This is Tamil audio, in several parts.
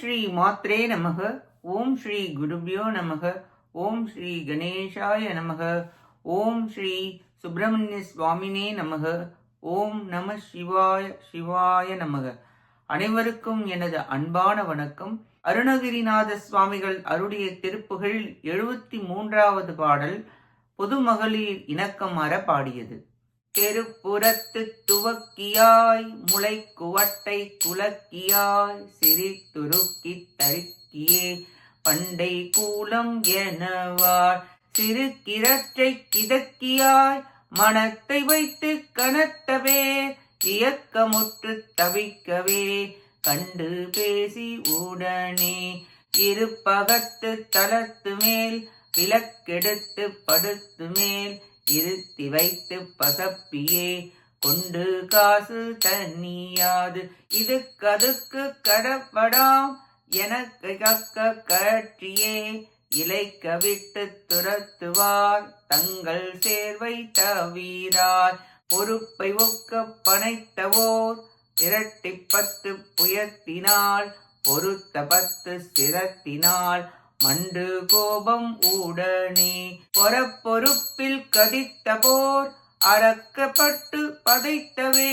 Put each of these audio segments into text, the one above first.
ஸ்ரீ மாத்ரே நமக. ஓம் ஸ்ரீ குருபியோ நமக. ஓம் ஸ்ரீ கணேஷாய நமக. ஓம் ஸ்ரீ சுப்பிரமணிய சுவாமினே நமக. ஓம் நம சிவாய சிவாய நமக. அனைவருக்கும் எனது அன்பான வணக்கம். அருணகிரிநாத சுவாமிகள் அருடைய திருப்புகழ் 73வது பாடல் பொது மகளிர் இணக்கம் அற பாடியது. தெருப்புறத்து துவக்கியாய் முளைக்குவட்டை குலக்கியாய் சிரித்துருக்கி தருக்கியே பண்டை கூலம் எனவார் சிறு கிரற்றை கிதக்கியாய் மனத்தை வைத்து கனத்தவே இயக்கமுற்று தவிக்கவே கண்டு பேசி உடனே இருப்பகத்து தளத்து மேல் விளக்கெடுத்து படுத்து மேல் இருத்தி வைத்து பசப்பியே கொண்டு காசு தண்ணியாது இது கதுக்கு கடப்படாம் எனக்கு கக்க கற்றியே இலைக்க விட்டு துரத்துவார் தங்கள் சேர்வை தவிரார் பொறுப்பை ஒக்க பனைத்தவோர் இரட்டி 10 புயத்தினால் பொறுத்த 10 சிரத்தினால் மண்டு கோபம் உடனே பொறுப்பில் கதித்த போர் அறக்கப்பட்டு பதைத்தவே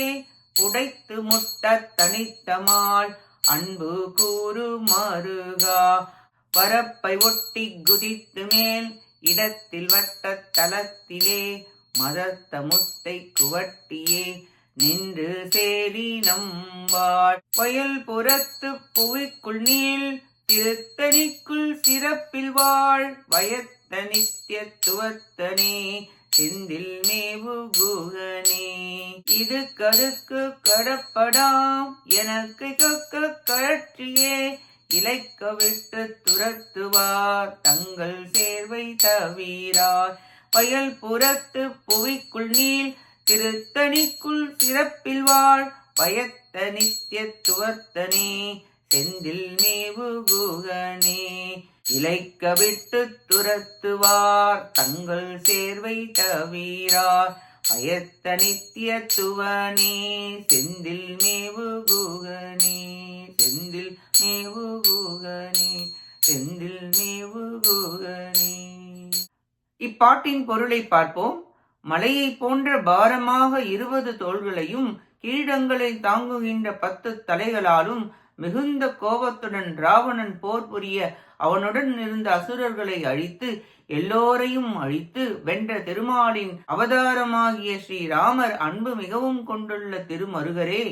புடைத்து முட்ட தனித்தமால் அன்பு கூறு மருகா பரப்பை ஒட்டி குதித்து மேல் இடத்தில் வட்ட தலத்திலே மதத்த முத்தை குவட்டியே நின்று சேரி நம்பாள் வயல் புறத்து புவிக்குள் நீள் திருத்தணிக்குள் சிறப்பில் வாழ் வயத்த நித்தியத்துவத்தனே செந்தில் மேவு குகனே இது கருக்கு கடப்படாம் எனக்கு கக்க கழற்றியே இலைக்க விட்டு துரத்துவார் தங்கள் சேர்வை தவிரார் வயல் புறத்து புவிக்குள் நீள் திருத்தணிக்குள் சிறப்பில் வாழ் வயத்த நித்தியத்துவத்தனே செந்தில் மேவு குகனே இலைக்க விட்டு துரத்துவார் தங்கள் சேர்வை தவிரார் பயத்த நித்தியத்துவனே செந்தில் மேவு குகனே செந்தில் மேவு குகனே செந்தில் மேவு குகனே. இப்பாட்டின் பொருளை பார்ப்போம். மலையை போன்ற பாரமாக 20 தோள்களையும் கிரீடங்களை தாங்குகின்ற 10 தலைகளாலும் மிகுந்த கோபத்துடன் ராவணன் போர் புரிய அவனுடன் இருந்த அசுரர்களை அழித்து எல்லோரையும் அழித்து வென்ற திருமாலின் அவதாரமாகிய ஸ்ரீராமர் அன்பு மிகவும் கொண்டுள்ள திருமருகரே,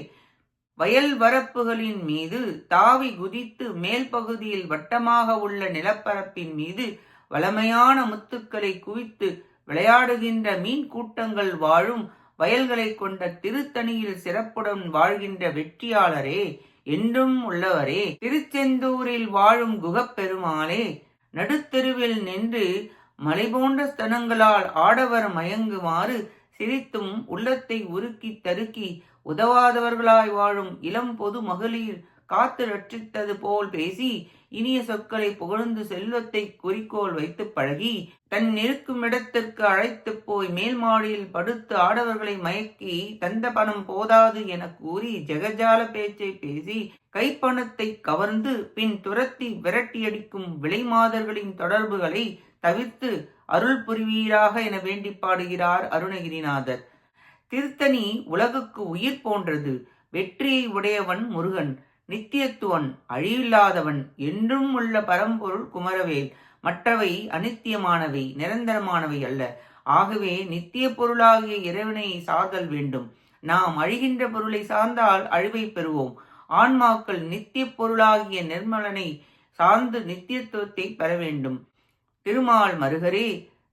வயல் வரப்புகளின் மீது தாவி குதித்து மேல் பகுதியில் வட்டமாக உள்ள நிலப்பரப்பின் மீது வளமையான முத்துக்களை குவித்து விளையாடுகின்ற மீன் கூட்டங்கள் வாழும் வயல்களை கொண்ட திருத்தணியில் சிறப்புடன் வாழ்கின்ற வெற்றியாளரே, என்றும் உள்ளவரே, திருச்செந்தூரில் வாழும் குகப்பெருமாளே, நடுத்தெருவில் நின்று மலை போன்ற ஸ்தனங்களால் ஆடவர் மயங்குமாறு சிரித்தும் உள்ளத்தை உருக்கி தருக்கி உதவாதவர்களாய் வாழும் இளம் பொது மகளிர் காத்து ரட்சித்தது போல் பேசி இனிய சொற்களை புகழ்ந்து செல்வத்தை குறிக்கோள் வைத்து பழகி தன் இருக்கும் இடத்திற்கு அழைத்து போய் மேல் மாடியில் படுத்து ஆடவர்களை மயக்கி தந்த பணம் போதாது என கூறி ஜெகஜால பேச்சை பேசி கைப்பணத்தை கவர்ந்து பின் துரத்தி விரட்டியடிக்கும் விலை மாதர்களின் தொடர்புகளை தவிர்த்து அருள் புரிவீராக என வேண்டி பாடுகிறார் அருணகிரிநாதர். திருத்தணி உலகுக்கு உயிர் போன்றது. வெற்றியை உடையவன் முருகன், நித்தியத்துவன், அழிவில்லாதவன், என்றும் உள்ள பரம்பொருள் குமரவேல். மற்றவை அநித்தியமானவை, நிரந்தரமானவை அல்ல. ஆகவே நித்திய பொருளாகிய இறைவனை சார்தல் வேண்டும். நாம் அழிகின்ற பொருளை சார்ந்தால் அழிவை பெறுவோம். ஆன்மாக்கள் நித்திய பொருளாகிய நிர்மலனை சார்ந்து நித்தியத்துவத்தை பெற வேண்டும். திருமால் மருகரே,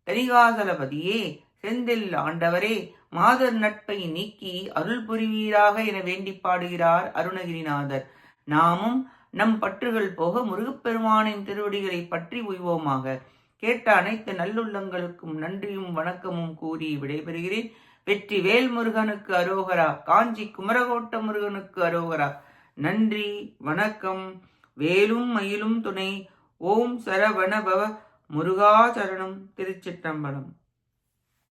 தனிகாசலபதியே, செந்தில் ஆண்டவரே, மாதர் நட்பை நீக்கி அருள் புரிவீராக என வேண்டி பாடுகிறார் அருணகிரிநாதர். நாமும் நம் பற்றுகள் போக முருகப்பெருமானின் திருவடிகளை பற்றி உய்வோமாக. கேட்ட அனைத்து நல்லுள்ளங்களுக்கும் நன்றியும் வணக்கமும் கூறி விடைபெறுகிறேன். வெற்றி வேல் முருகனுக்கு அரோகரா. காஞ்சி குமரகோட்ட முருகனுக்கு அரோகரா. நன்றி, வணக்கம். வேலும் மயிலும் துணை. ஓம் சரவணபவ முருகாசரணம். திருச்சிற்றம்பலம்.